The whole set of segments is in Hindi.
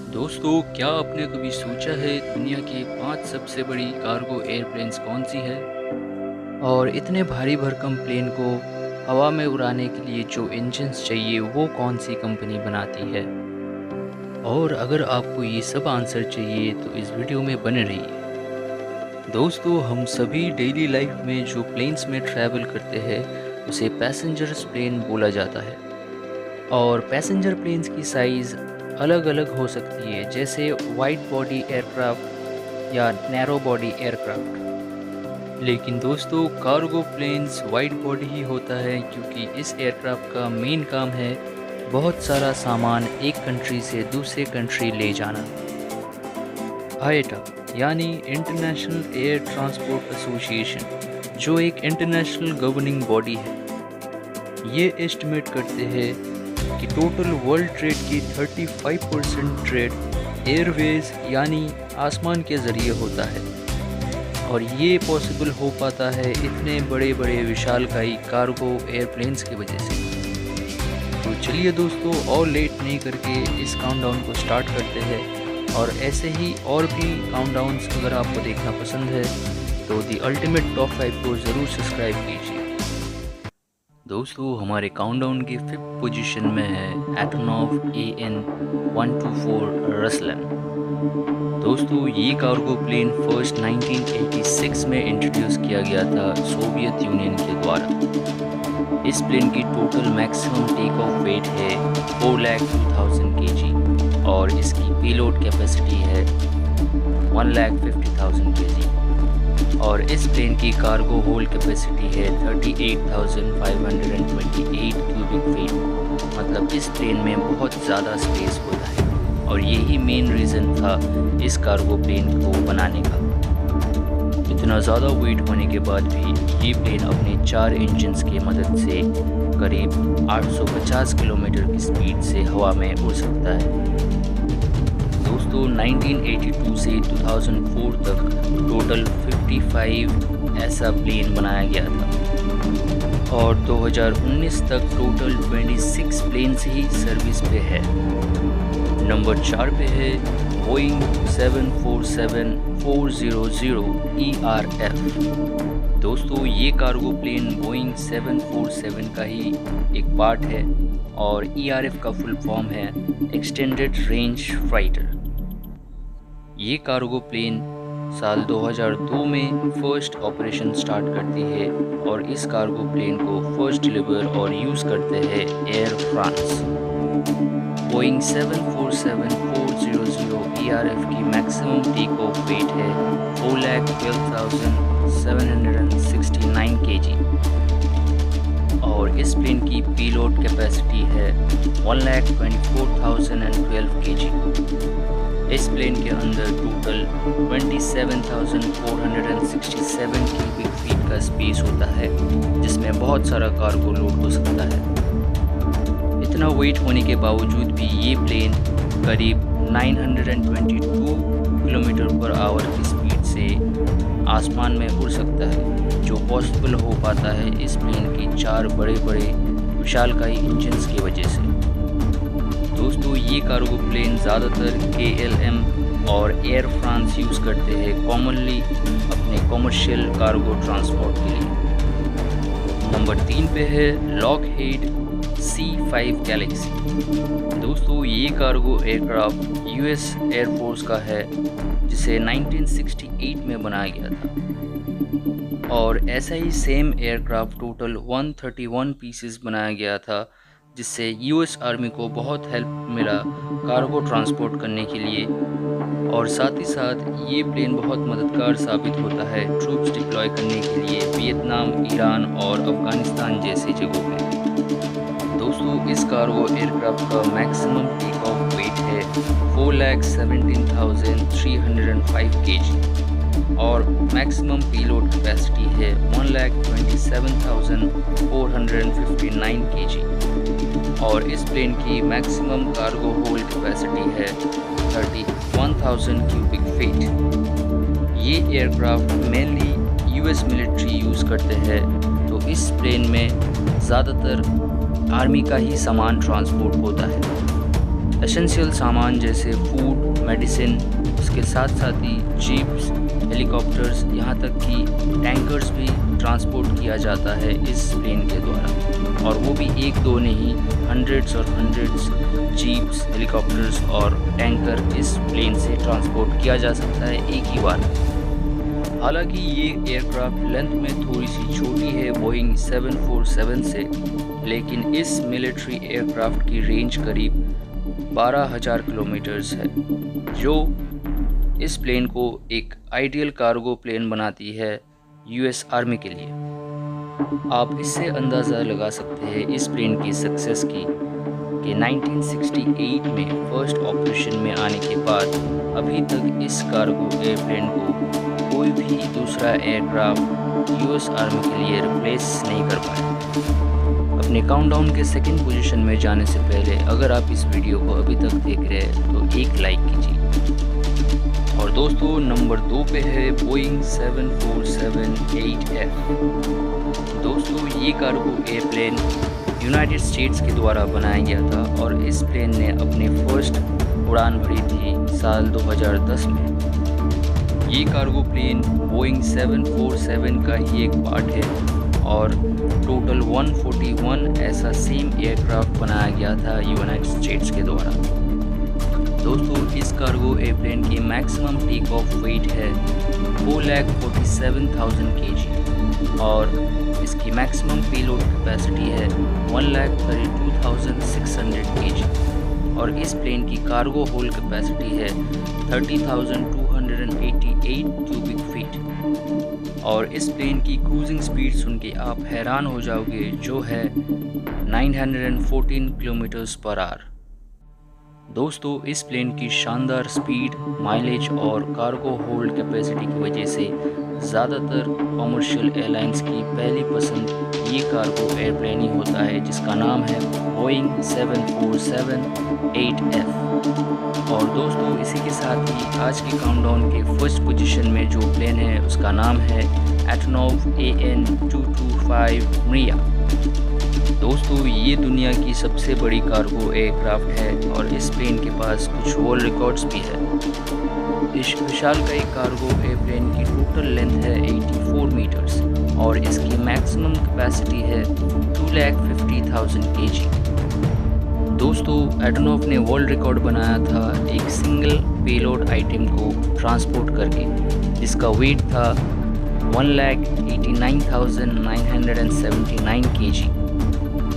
दोस्तों, क्या आपने कभी सोचा है दुनिया की 5 सबसे बड़ी कार्गो एयरप्लेन्स कौन सी है? और इतने भारी भरकम प्लेन को हवा में उड़ाने के लिए जो इंजन्स चाहिए वो कौन सी कंपनी बनाती है? और अगर आपको ये सब आंसर चाहिए तो इस वीडियो में बने रहिए। दोस्तों, हम सभी डेली लाइफ में जो प्लेन्स में ट्रैवल करते हैं उसे पैसेंजर्स प्लेन बोला जाता है। और पैसेंजर प्लेन्स की साइज़ अलग-अलग हो सकती है, जैसे वाइड बॉडी एयरक्राफ्ट या नैरो बॉडी एयरक्राफ्ट। लेकिन दोस्तों, कार्गो प्लेन्स वाइड बॉडी ही होता है क्योंकि इस एयरक्राफ्ट का मेन काम है बहुत सारा सामान एक कंट्री से दूसरे कंट्री ले जाना। आईएटा यानी इंटरनेशनल एयर ट्रांसपोर्ट एसोसिएशन, जो एक इंटरनेशनल गवर्निंग बॉडी है, ये एस्टिमेट करते हैं कि टोटल वर्ल्ड ट्रेड की 35% ट्रेड एयरवेज यानी आसमान के ज़रिए होता है। और ये पॉसिबल हो पाता है इतने बड़े बड़े विशालकाय कार्गो एयरप्लेन्स की वजह से। तो चलिए दोस्तों, और लेट नहीं करके इस काउंटडाउन को स्टार्ट करते हैं। और ऐसे ही और भी काउंटडाउन्स अगर आपको देखना पसंद है तो द अल्टीमेट टॉप 5 को ज़रूर सब्सक्राइब कीजिए। दोस्तों, हमारे काउंटडाउन की 5th पोजीशन में है एटोनॉव AN-124 रसलन। दोस्तों, ये कार्गो प्लेन फर्स्ट 1986 में इंट्रोड्यूस किया गया था सोवियत यूनियन के द्वारा। इस प्लेन की total maximum take off weight है 4,02,000 kg और इसकी पेलोड कैपेसिटी है 1,50,000 kg। और इस प्लेन की कार्गो होल्ड कैपेसिटी है 38,528 क्यूबिक फीट। मतलब इस प्लेन में बहुत ज़्यादा स्पेस होता है और यही मेन रीज़न था इस कार्गो प्लेन को बनाने का। इतना ज़्यादा वेट होने के बाद भी ये प्लेन अपने 4 इंजन्स की मदद से करीब 850 किलोमीटर की स्पीड से हवा में उड़ सकता है। दोस्तों, 1982 से 2004 तक टोटल 55 ऐसा प्लेन बनाया गया था और 2019 तक टोटल 26 प्लेन्स ही सर्विस पे है। नंबर 4 पे है बोइंग 747-400 ERF। दोस्तों, ये कार्गो प्लेन बोइंग 747 का ही एक पार्ट है और ERF का फुल फॉर्म है एक्सटेंडेड रेंज फाइटर। ये कार्गो प्लेन साल 2002 में फर्स्ट ऑपरेशन स्टार्ट करती है और इस कार्गो प्लेन को फर्स्ट डिलीवर और यूज़ करते हैं एयर फ्रांस। बोइंग 747-400 ERF की मैक्सिमम टेक ऑफ वेट है 4,12,769 kg और इस प्लेन की पेलोड कैपेसिटी है 1,24,012 kg। इस प्लेन के अंदर टोटल 27,467 क्यूबिक फीट का स्पेस होता है, जिसमें बहुत सारा कार्गो लोड हो सकता है। इतना वेट होने के बावजूद भी ये प्लेन करीब 922 किलोमीटर पर आवर की स्पीड से आसमान में उड़ सकता है, जो पॉसिबल हो पाता है इस प्लेन की 4 बड़े बड़े विशालकाय इंजन्स की वजह से। दोस्तों, ये कार्गो प्लेन ज़्यादातर KLM और एयर फ्रांस यूज़ करते हैं कॉमनली अपने कॉमर्शियल कार्गो ट्रांसपोर्ट के लिए। नंबर 3 पे है लॉकहीड C5 गैलेक्सी। दोस्तों, ये कार्गो एयरक्राफ्ट US एयरफोर्स का है, जिसे 1968 में बनाया गया था। और ऐसा ही सेम एयरक्राफ्ट टोटल 131 पीसेस बनाया गया था, जिससे US आर्मी को बहुत हेल्प मिला कार्गो ट्रांसपोर्ट करने के लिए। और साथ ही साथ ये प्लेन बहुत मददगार साबित होता है ट्रूप्स डिप्लॉय करने के लिए वियतनाम, ईरान और अफ़गानिस्तान जैसी जगहों पे। दोस्तों, इस कार्गो एयरक्राफ्ट का मैक्सिमम टेक ऑफ वेट है 4,17,305 kg और मैक्सिमम पेलोड कैपेसिटी है 1,27,459 kg और इस प्लेन की मैक्सिमम कार्गो होल्ड कैपेसिटी है 31,000 क्यूबिक फीट। ये aircraft mainly US military use करते हैं, तो इस प्लेन में ज़्यादातर आर्मी का ही सामान ट्रांसपोर्ट होता है। एसेंशियल सामान जैसे फूड, मेडिसिन, उसके साथ साथ ही जीप्स, हेलीकॉप्टर्स, यहाँ तक कि टैंकर्स भी ट्रांसपोर्ट किया जाता है इस प्लेन के द्वारा। और वो भी एक दो नहीं, हंड्रेड्स और हंड्रेड्स जीप्स, हेलीकॉप्टर्स और टैंकर इस प्लेन से ट्रांसपोर्ट किया जा सकता है एक ही बार। हालांकि ये एयरक्राफ्ट लेंथ में थोड़ी सी छोटी है बोइंग 747 से, लेकिन इस मिलिट्री एयरक्राफ्ट की रेंज करीब 12,000 किलोमीटर्स है, जो इस प्लेन को एक आइडियल कार्गो प्लेन बनाती है यूएस आर्मी के लिए। आप इससे अंदाज़ा लगा सकते हैं इस प्लेन की सक्सेस की कि 1968 में फर्स्ट ऑपरेशन में आने के बाद अभी तक इस कार्गो एयरप्लेन को कोई भी दूसरा एयरक्राफ्ट यूएस आर्मी के लिए रिप्लेस नहीं कर पाया। अपने काउंटडाउन के सेकंड पोजीशन में जाने से पहले अगर आप इस वीडियो को अभी तक देख रहे हैं तो एक लाइक कीजिए। और दोस्तों, नंबर 2 पे है बोइंग 747-8F। दोस्तों, ये कार्गो एयरप्लेन यूनाइटेड स्टेट्स के द्वारा बनाया गया था और इस प्लेन ने अपनी फर्स्ट उड़ान भरी थी साल 2010 में। ये कार्गो प्लेन बोइंग 747 का ही एक पार्ट है और टोटल 141 ऐसा सेम एयरक्राफ्ट बनाया गया था यूनाइटेड स्टेट्स के द्वारा। दोस्तों, इस कार्गो एयरप्लेन की मैक्सिमम टेक ऑफ वेट है 4,47,000 kg और इसकी मैक्सिमम पेलोड कैपेसिटी है 1,32,600 kg और इस प्लेन की कार्गो होल्ड कैपेसिटी है 30,288 क्यूबिक फीट और इस प्लेन की क्रूजिंग स्पीड सुन के आप हैरान हो जाओगे, जो है 914 किलोमीटर्स पर आवर। दोस्तों, इस प्लेन की शानदार स्पीड, माइलेज और कार्गो होल्ड कैपेसिटी की वजह से ज़्यादातर कमर्शियल एयरलाइंस की पहली पसंद ये कार्गो एयरप्लेन ही होता है, जिसका नाम है बोइंग 747-8F। और दोस्तों, इसी के साथ ही आज के काउंटडाउन के फर्स्ट पोजीशन में जो प्लेन है उसका नाम है एंटोनोव AN-225 मरिया। दोस्तों, ये दुनिया की सबसे बड़ी कार्गो एयरक्राफ्ट है और इस प्लेन के पास कुछ वर्ल्ड रिकॉर्ड्स भी है। इस विशालकाय कार्गो एयरप्लेन की टोटल लेंथ है 84 मीटर्स और इसकी मैक्सिमम कैपेसिटी है 2,50,000 kg। दोस्तों, एंटोनोव ने वर्ल्ड रिकॉर्ड बनाया था एक सिंगल पेलोड आइटम को ट्रांसपोर्ट करके, जिसका वेट था 1,89,979 kg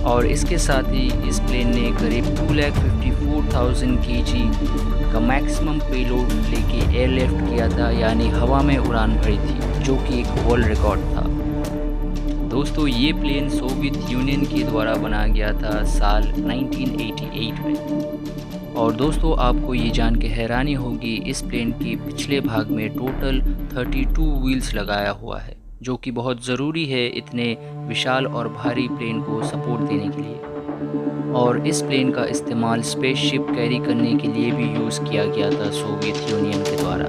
और इसके साथ ही इस प्लेन ने करीब 2,54,000 kg का मैक्सिमम पेलोड लेके एयरलिफ्ट किया था, यानी हवा में उड़ान भरी थी, जो कि एक वर्ल्ड रिकॉर्ड था। दोस्तों, ये प्लेन सोवियत यूनियन के द्वारा बनाया गया था साल 1988 में। और दोस्तों, आपको ये जान के हैरानी होगी, इस प्लेन के पिछले भाग में टोटल 32 व्हील्स लगाया हुआ है, जो कि बहुत ज़रूरी है इतने विशाल और भारी प्लेन को सपोर्ट देने के लिए। और इस प्लेन का इस्तेमाल स्पेसशिप कैरी करने के लिए भी यूज़ किया गया था सोवियत यूनियन के द्वारा।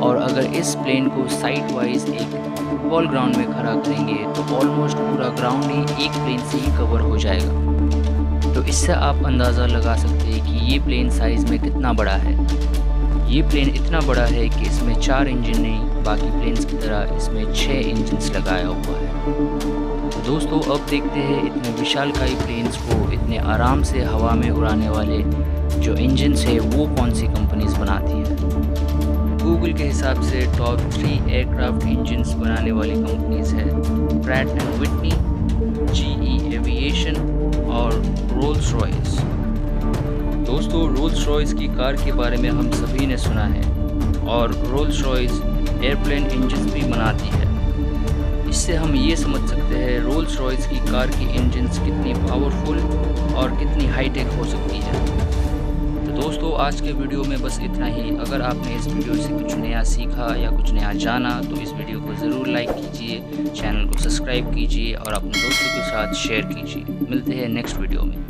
और अगर इस प्लेन को साइट वाइज एक फुटबॉल ग्राउंड में खड़ा करेंगे तो ऑलमोस्ट पूरा ग्राउंड ही एक प्लेन से ही कवर हो जाएगा। तो इससे आप अंदाज़ा लगा सकते हैं कि ये प्लेन साइज़ में कितना बड़ा है। ये प्लेन इतना बड़ा है कि इसमें 4 इंजन नहीं, बाकी प्लेन्स की तरह इसमें 6 इंजन्स लगाया हुआ है। तो दोस्तों, अब देखते हैं इतने विशालकाय प्लेन्स को इतने आराम से हवा में उड़ाने वाले जो इंजन्स है वो कौन सी कंपनीज बनाती है। गूगल के हिसाब से टॉप 3 एयरक्राफ्ट इंजन्स बनाने वाली कंपनीज है Pratt and Whitney, GE aviation और रोल्स रॉयस। दोस्तों, रोल्स रॉयस की कार के बारे में हम सभी ने सुना है और रोल्स रॉयस एयरप्लेन इंजन्स भी बनाती है। इससे हम ये समझ सकते हैं रोल्स रॉयस की कार की इंजन्स कितनी पावरफुल और कितनी हाईटेक हो सकती है। तो दोस्तों, आज के वीडियो में बस इतना ही। अगर आपने इस वीडियो से कुछ नया सीखा या कुछ नया जाना तो इस वीडियो को ज़रूर लाइक कीजिए, चैनल को सब्सक्राइब कीजिए और अपने दोस्तों के साथ शेयर कीजिए। मिलते हैं नेक्स्ट वीडियो में।